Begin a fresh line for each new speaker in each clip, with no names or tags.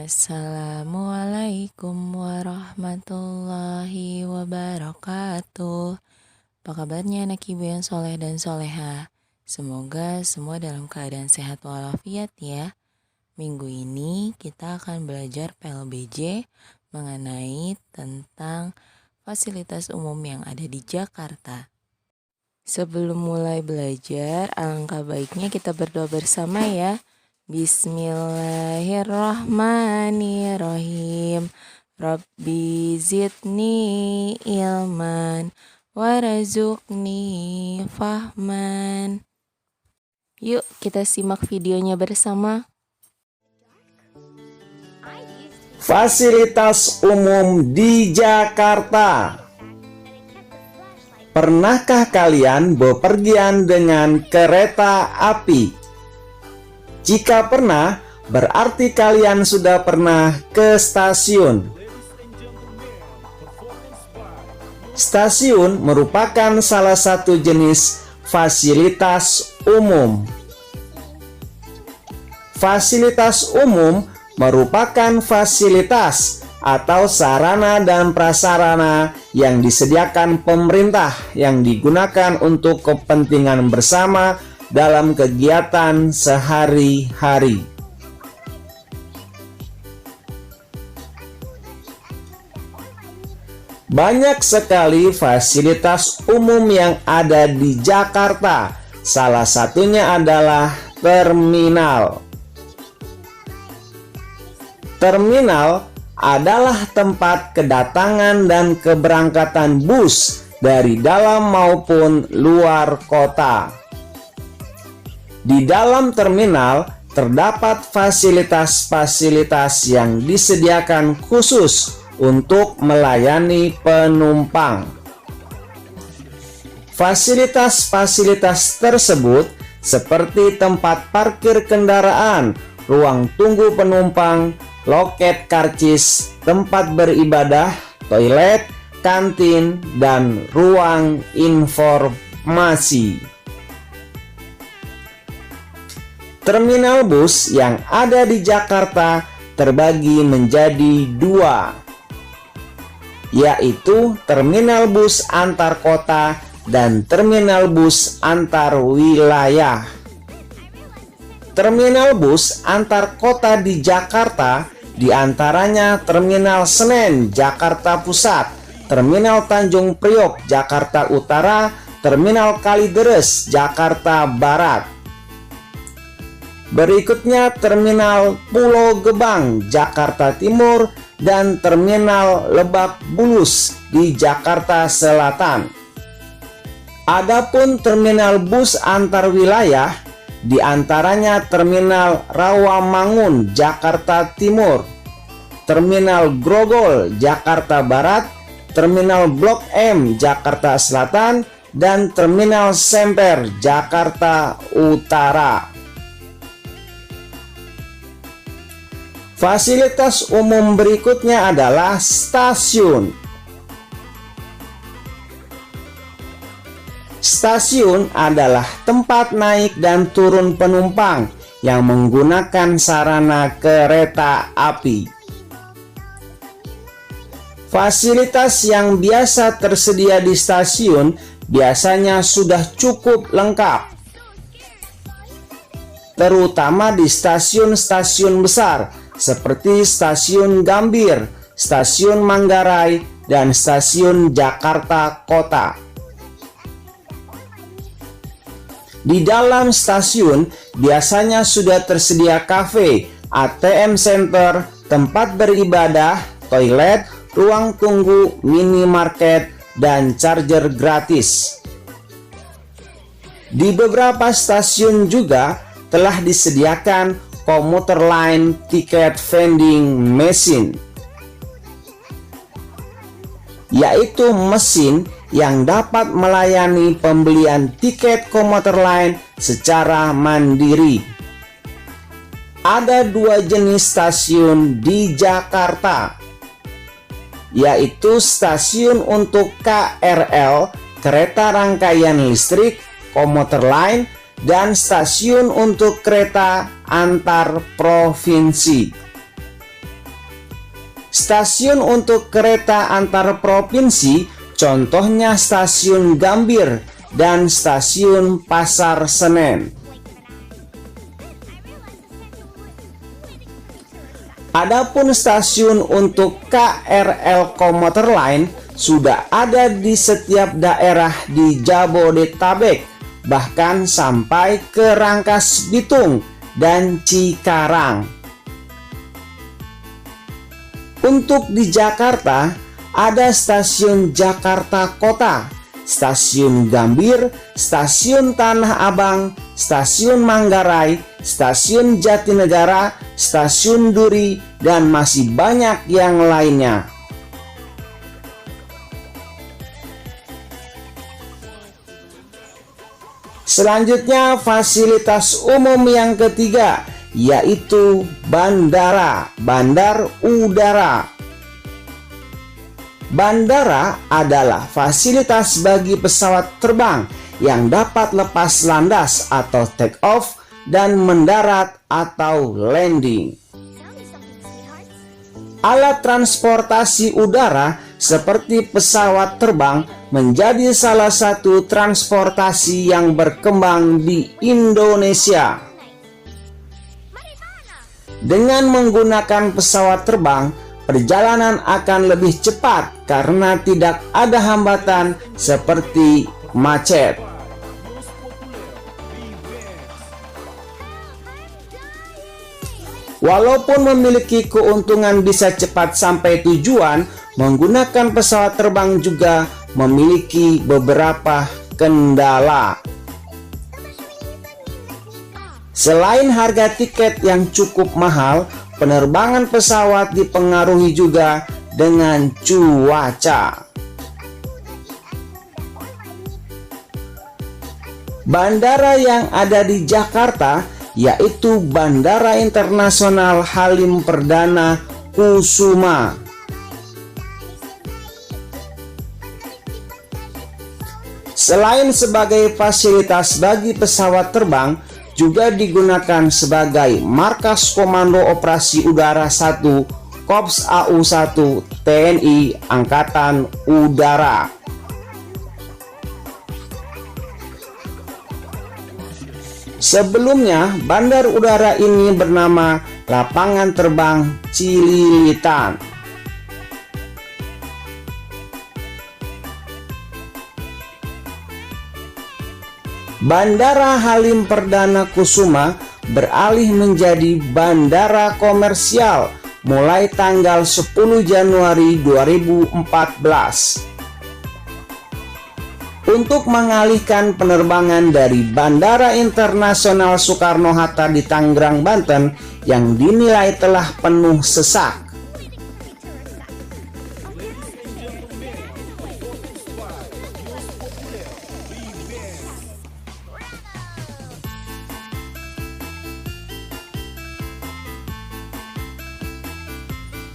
Assalamualaikum warahmatullahi wabarakatuh. Apa kabarnya anak ibu yang soleh dan soleha? Semoga semua dalam keadaan sehat walafiat ya. Minggu ini kita akan belajar PLBJ mengenai tentang fasilitas umum yang ada di Jakarta. Sebelum mulai belajar, alangkah baiknya kita berdoa bersama ya. Bismillahirrahmanirrahim. Rabbi zidni ilman warazukni fahman. Yuk kita simak videonya bersama.
Fasilitas umum di Jakarta. Pernahkah kalian bepergian dengan kereta api? Jika pernah, berarti kalian sudah pernah ke stasiun. Stasiun merupakan salah satu jenis fasilitas umum. Fasilitas umum merupakan fasilitas atau sarana dan prasarana yang disediakan pemerintah yang digunakan untuk kepentingan bersama dalam kegiatan sehari-hari. Banyak sekali fasilitas umum yang ada di Jakarta. Salah satunya adalah terminal. Terminal adalah tempat kedatangan dan keberangkatan bus dari dalam maupun luar kota. Di dalam terminal terdapat fasilitas-fasilitas yang disediakan khusus untuk melayani penumpang. Fasilitas-fasilitas tersebut seperti tempat parkir kendaraan, ruang tunggu penumpang, loket karcis, tempat beribadah, toilet, kantin, dan ruang informasi. Terminal bus yang ada di Jakarta terbagi menjadi dua, yaitu terminal bus antar kota dan terminal bus antar wilayah. Terminal bus antar kota di Jakarta diantaranya Terminal Senen, Jakarta Pusat, Terminal Tanjung Priok, Jakarta Utara, Terminal Kalideres, Jakarta Barat. Berikutnya Terminal Pulau Gebang, Jakarta Timur, dan Terminal Lebak Bulus di Jakarta Selatan. Adapun terminal bus antar wilayah diantaranya Terminal Rawamangun, Jakarta Timur, Terminal Grogol, Jakarta Barat, Terminal Blok M, Jakarta Selatan, dan Terminal Semper, Jakarta Utara. Fasilitas umum berikutnya adalah stasiun. Stasiun adalah tempat naik dan turun penumpang yang menggunakan sarana kereta api. Fasilitas yang biasa tersedia di stasiun biasanya sudah cukup lengkap, terutama di stasiun-stasiun besar seperti Stasiun Gambir, Stasiun Manggarai, dan Stasiun Jakarta Kota. Di dalam stasiun biasanya sudah tersedia kafe, ATM center, tempat beribadah, toilet, ruang tunggu, minimarket, dan charger gratis. Di beberapa stasiun juga telah disediakan komuter line tiket vending machine, yaitu mesin yang dapat melayani pembelian tiket komuter line secara mandiri. Ada dua jenis stasiun di Jakarta, yaitu stasiun untuk KRL, kereta rangkaian listrik, komuter line, dan stasiun untuk kereta antar provinsi. Stasiun untuk kereta antar provinsi contohnya Stasiun Gambir dan Stasiun Pasar Senen. Adapun stasiun untuk KRL komuter lain sudah ada di setiap daerah di Jabodetabek, bahkan sampai ke Rangkas Bitung dan Cikarang. Untuk di Jakarta, ada Stasiun Jakarta Kota, Stasiun Gambir, Stasiun Tanah Abang, Stasiun Manggarai, Stasiun Jatinegara, Stasiun Duri, dan masih banyak yang lainnya. Selanjutnya, fasilitas umum yang ketiga, yaitu bandara, bandar udara. Bandara adalah fasilitas bagi pesawat terbang yang dapat lepas landas atau take off dan mendarat atau landing. Alat transportasi udara seperti pesawat terbang menjadi salah satu transportasi yang berkembang di Indonesia. Dengan menggunakan pesawat terbang, perjalanan akan lebih cepat karena tidak ada hambatan seperti macet. Walaupun memiliki keuntungan bisa cepat sampai tujuan, menggunakan pesawat terbang juga memiliki beberapa kendala. Selain harga tiket yang cukup mahal, penerbangan pesawat dipengaruhi juga dengan cuaca. Bandara yang ada di Jakarta yaitu Bandara Internasional Halim Perdana Kusuma. Selain sebagai fasilitas bagi pesawat terbang, juga digunakan sebagai markas Komando Operasi Udara 1 Korps AU1 TNI Angkatan Udara. Sebelumnya, bandar udara ini bernama Lapangan Terbang Cililitan. Bandara Halim Perdana Kusuma beralih menjadi bandara komersial mulai tanggal 10 Januari 2014. Untuk mengalihkan penerbangan dari Bandara Internasional Soekarno-Hatta di Tangerang, Banten yang dinilai telah penuh sesak.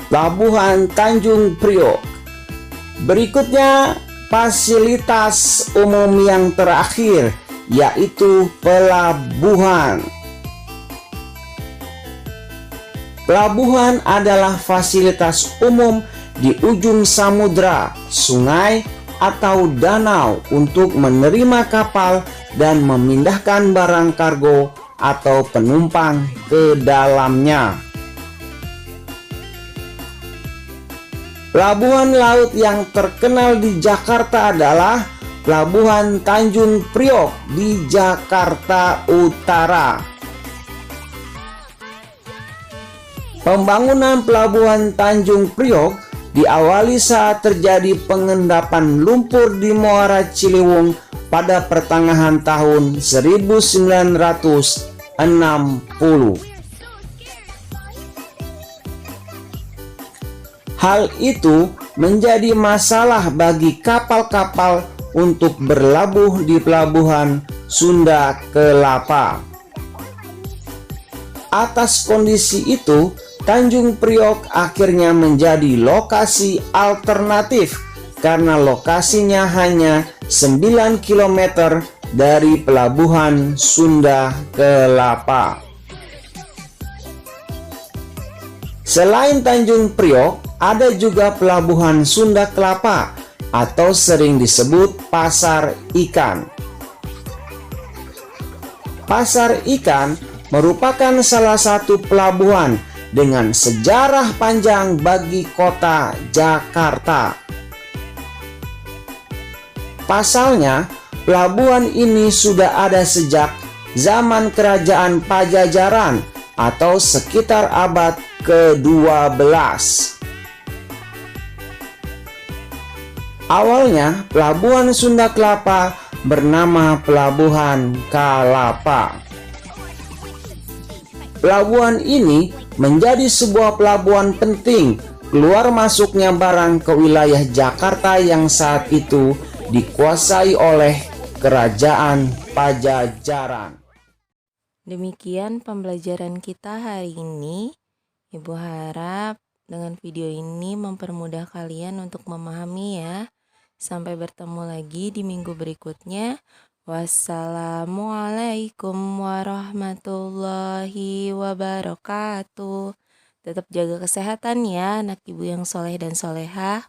Pelabuhan Tanjung Priok. Berikutnya, fasilitas umum yang terakhir yaitu pelabuhan. Pelabuhan adalah fasilitas umum di ujung samudra, sungai, atau danau untuk menerima kapal dan memindahkan barang kargo atau penumpang ke dalamnya. Pelabuhan laut yang terkenal di Jakarta adalah Pelabuhan Tanjung Priok di Jakarta Utara. Pembangunan Pelabuhan Tanjung Priok diawali saat terjadi pengendapan lumpur di Muara Ciliwung pada pertengahan tahun 1960. Hal itu menjadi masalah bagi kapal-kapal untuk berlabuh di Pelabuhan Sunda Kelapa. Atas kondisi itu, Tanjung Priok akhirnya menjadi lokasi alternatif karena lokasinya hanya 9 km dari Pelabuhan Sunda Kelapa. Selain Tanjung Priok, ada juga Pelabuhan Sunda Kelapa atau sering disebut Pasar Ikan. Pasar Ikan merupakan salah satu pelabuhan dengan sejarah panjang bagi kota Jakarta. Pasalnya, pelabuhan ini sudah ada sejak zaman Kerajaan Pajajaran atau sekitar abad ke-12. Awalnya, Pelabuhan Sunda Kelapa bernama Pelabuhan Kalapa. Pelabuhan ini menjadi sebuah pelabuhan penting keluar masuknya barang ke wilayah Jakarta yang saat itu dikuasai oleh Kerajaan Pajajaran.
Demikian pembelajaran kita hari ini. Ibu harap dengan video ini mempermudah kalian untuk memahami ya. Sampai bertemu lagi di minggu berikutnya. Wassalamualaikum warahmatullahi wabarakatuh. Tetap jaga kesehatan ya anak ibu yang soleh dan solehah.